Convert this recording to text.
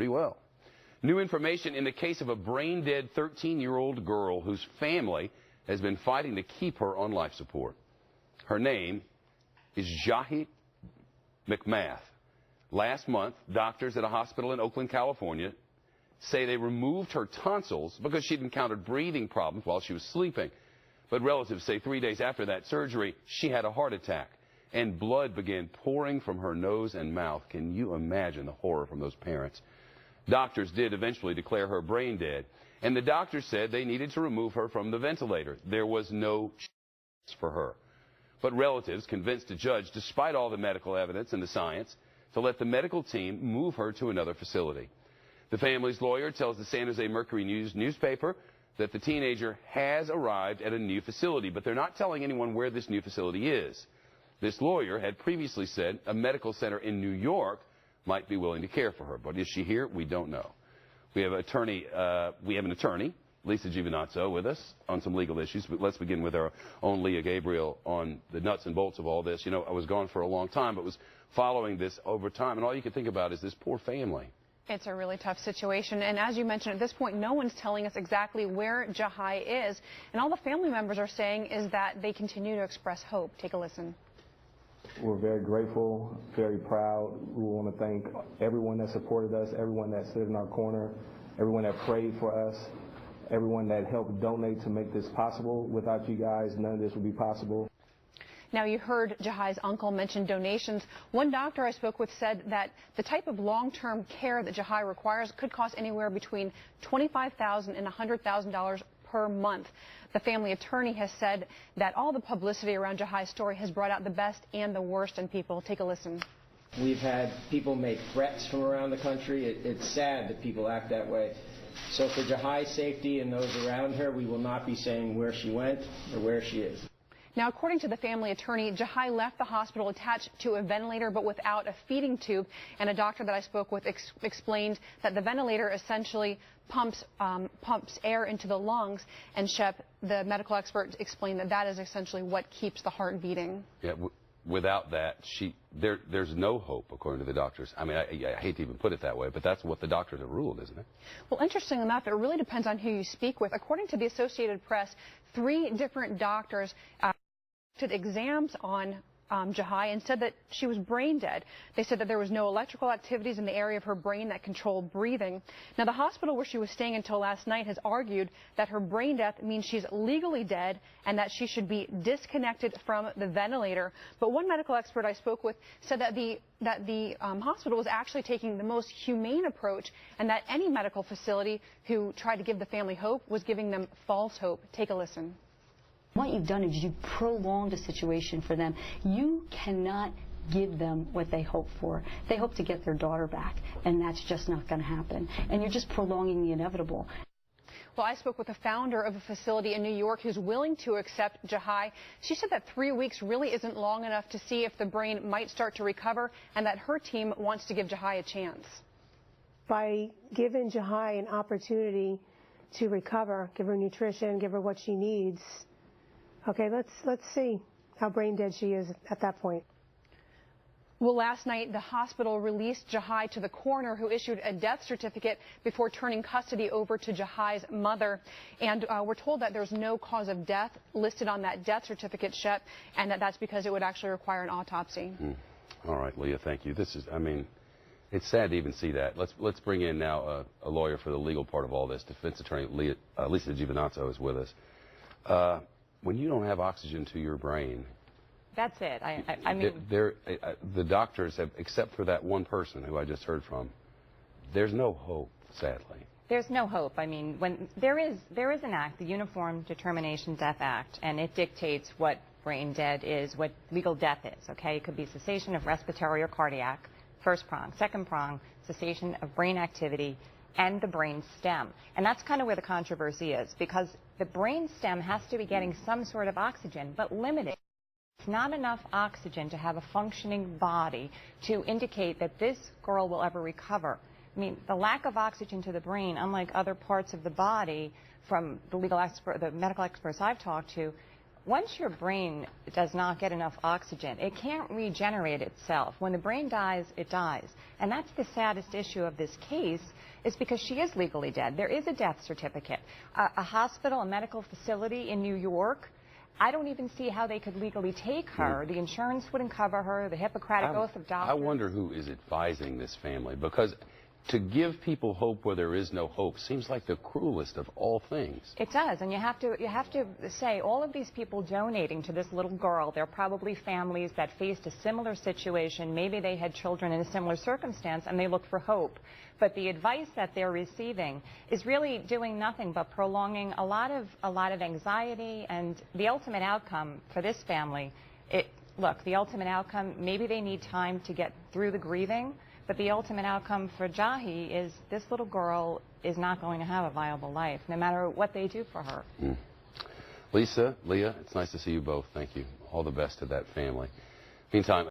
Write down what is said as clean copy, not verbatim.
pretty well. New information in the case of a brain-dead 13-year-old girl whose family has been fighting to keep her on life support. Her name is Jahi McMath. Last month, doctors at a hospital in Oakland, California, say they removed her tonsils because she'd encountered breathing problems while she was sleeping. But relatives say 3 days after that surgery, she had a heart attack, and blood began pouring from her nose and mouth. Can you imagine the horror from those parents? Doctors did eventually declare her brain dead, and the doctors said they needed to remove her from the ventilator. There was no chance for her. But relatives convinced a judge, despite all the medical evidence and the science, to let the medical team move her to another facility. The family's lawyer tells the San Jose Mercury News newspaper that the teenager has arrived at a new facility, but they're not telling anyone where this new facility is. This lawyer had previously said a medical center in New York might be willing to care for her, but is she here? We don't know. We have an attorney, Lisa Giovinazzo, with us on some legal issues, but let's begin with our own Leah Gabriel on the nuts and bolts of all this. You know, I was gone for a long time, but was following this over time, and all you can think about is this poor family. It's a really tough situation, and as you mentioned, at this point, no one's telling us exactly where Jahi is, and all the family members are saying is that they continue to express hope. Take a listen. We're very grateful, very proud. We want to thank everyone that supported us, everyone that stood in our corner, everyone that prayed for us, everyone that helped donate to make this possible. Without you guys, none of this would be possible. Now, you heard Jahi's uncle mention donations. One doctor I spoke with said that the type of long-term care that Jahi requires could cost anywhere between $25,000 and $100,000 per month. The family attorney has said that all the publicity around Jahi's story has brought out the best and the worst in people. Take a listen. We've had people make threats from around the country. It's sad that people act that way. So for Jahi's safety and those around her, we will not be saying where she went or where she is. Now, according to the family attorney, Jahi left the hospital attached to a ventilator but without a feeding tube, and a doctor that I spoke with explained that the ventilator essentially pumps air into the lungs, and Shep, the medical expert, explained that that is essentially what keeps the heart beating. Yeah, without that, there's no hope, according to the doctors. I mean, I hate to even put it that way, but that's what the doctors have ruled, isn't it? Well, interestingly enough, it really depends on who you speak with. According to the Associated Press, 3 different doctors did exams on Jahi and said that she was brain dead. They said that there was no electrical activities in the area of her brain that controlled breathing. Now, the hospital where she was staying until last night has argued that her brain death means she's legally dead and that she should be disconnected from the ventilator. But one medical expert I spoke with said that the hospital was actually taking the most humane approach, and that any medical facility who tried to give the family hope was giving them false hope. Take a listen. What you've done is you've prolonged a situation for them. You cannot give them what they hope for. They hope to get their daughter back, and that's just not going to happen. And you're just prolonging the inevitable. Well, I spoke with the founder of a facility in New York who's willing to accept Jahi. She said that 3 weeks really isn't long enough to see if the brain might start to recover, and that her team wants to give Jahi a chance. By giving Jahi an opportunity to recover, give her nutrition, give her what she needs. Okay, let's see how brain dead she is at that point. Well, last night, the hospital released Jahi to the coroner, who issued a death certificate before turning custody over to Jahi's mother. And we're told that there's no cause of death listed on that death certificate, Shep, and that's because it would actually require an autopsy. All right, Leah, thank you. This is, I mean, it's sad to even see that. Let's bring in now a lawyer for the legal part of all this. Defense attorney Lisa Giovinazzo is with us. When you don't have oxygen to your brain, that's it. I mean, the doctors have, except for that one person who I just heard from, there's no hope, sadly. There's no hope. I mean, when there is an act, the Uniform Determination Death Act, and it dictates what brain dead is, what legal death is. Okay, it could be cessation of respiratory or cardiac, first prong. Second prong, cessation of brain activity and the brain stem. And that's kind of where the controversy is, because the brain stem has to be getting some sort of oxygen, but limited. It's not enough oxygen to have a functioning body to indicate that this girl will ever recover. I mean, the lack of oxygen to the brain, unlike other parts of the body, from the medical experts I've talked to, once your brain does not get enough oxygen, it can't regenerate itself. When the brain dies, it dies. And that's the saddest issue of this case, is because she is legally dead. There is a death certificate. A hospital, a medical facility in New York, I don't even see how they could legally take her. The insurance wouldn't cover her, the Hippocratic Oath of doctors. I wonder who is advising this family, because to give people hope where there is no hope seems like the cruelest of all things. It does, and you have to say all of these people donating to this little girl, they're probably families that faced a similar situation. Maybe they had children in a similar circumstance, and they look for hope. But the advice that they're receiving is really doing nothing but prolonging a lot of anxiety, and the ultimate outcome for this family. Look, the ultimate outcome, maybe they need time to get through the grieving. But the ultimate outcome for Jahi is this little girl is not going to have a viable life, no matter what they do for her. Lisa, Leah, it's nice to see you both. Thank you. All the best to that family. Meantime,